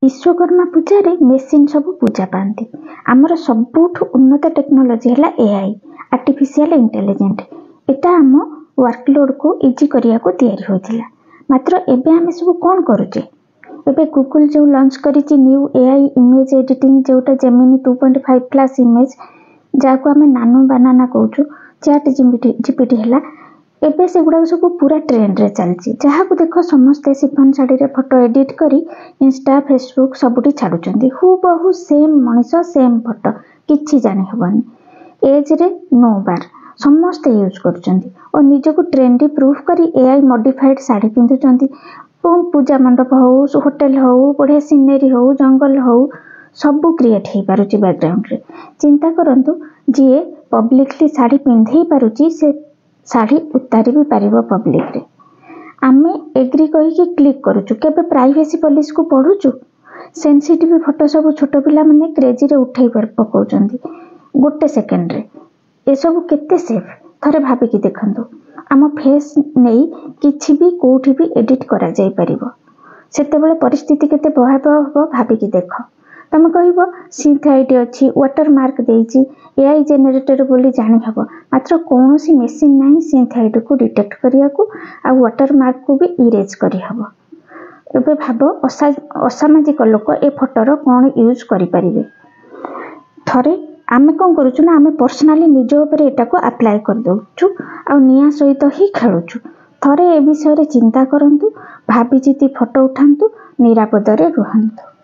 विश्वकर्मा पूजा machine सब पूजा पाती। आमर सबुठ उन्नत टेक्नोलोजी है एआई आर्टिफिशियल इंटेलिजेंट। एटा आम वर्कलोड को इजी करिया को तैयारी होइथिला। मात्र एबे आमे सब कौन करूचे? एबे गूगल जो लॉन्च करिछि न्यू एआई इमेज एडिटिंग जोटा जेमिनी 2.5 प्लस इमेज जाको आमे नानो बनाना कहूछु चैट जीपीटी हला। एबे से गुडा सब पूरा ट्रेंड रे चलछि। जहा को देखो समस्त सिफन साड़ी रे फोटो एडिट करी इंस्टा फेसबुक सबुठी छाडुचंदी। हु बहु सेम मनीष सेम फोटो किछि जानि हबनी। एज रे नो बार समस्त यूज करुचंदी और निज को ट्रेंडी प्रूफ करी एआई मॉडिफाइड साड़ी पिंधुचंदी। पूजा मंडप हो होटल हो बढ़िया सीनेरी हो जंगल हो सबू क्रिएट हो पारुची बैकग्राउंड रे। चिंता करंतु जी पब्लिकली साड़ी पिंधे पारुची से साड़ी उतारी भी पारिबो पब्लिक रे। आमे एग्री कही कि क्लिक करूचु केबे प्राइवेसी पॉलिसी को पढुचु। सेंसिटिव फोटो सब छोट पिला माने क्रेजी रे उठै पकाउचंदी गोटे सेकेंड रे। ए सब केते सेफ थरे भाबे कि देखंतु। आम फेस नहीं किछि भी कोठी भी एडिट करा जाय परिबो। सेतेबेले परिस्थिति केते भयावह हो भाबे कि देखो। तमे कहबो सिंथ आईडी अछि वाटर मार्क देइछि एआई जेनरेटर बोली जानि हबो। मात्र कोनोसी मेसिन नाही सिंथ आईडी को डिटेक्ट करिया को आ वाटर मार्क को भी इरेज करि हबो। एबे भाबो असामाजिक लोक ए फोटोर कोन यूज करि परिबे। थरे आमे कोन करूछु ना आमे पर्सनली निज ऊपर एटा को अप्लाई कर दउछु आ निया सहित ही खेलुछु। थरे ए विषय रे चिंता करंतु भाबी चिति फोटो उठांतु निरापद रे रुहंतु।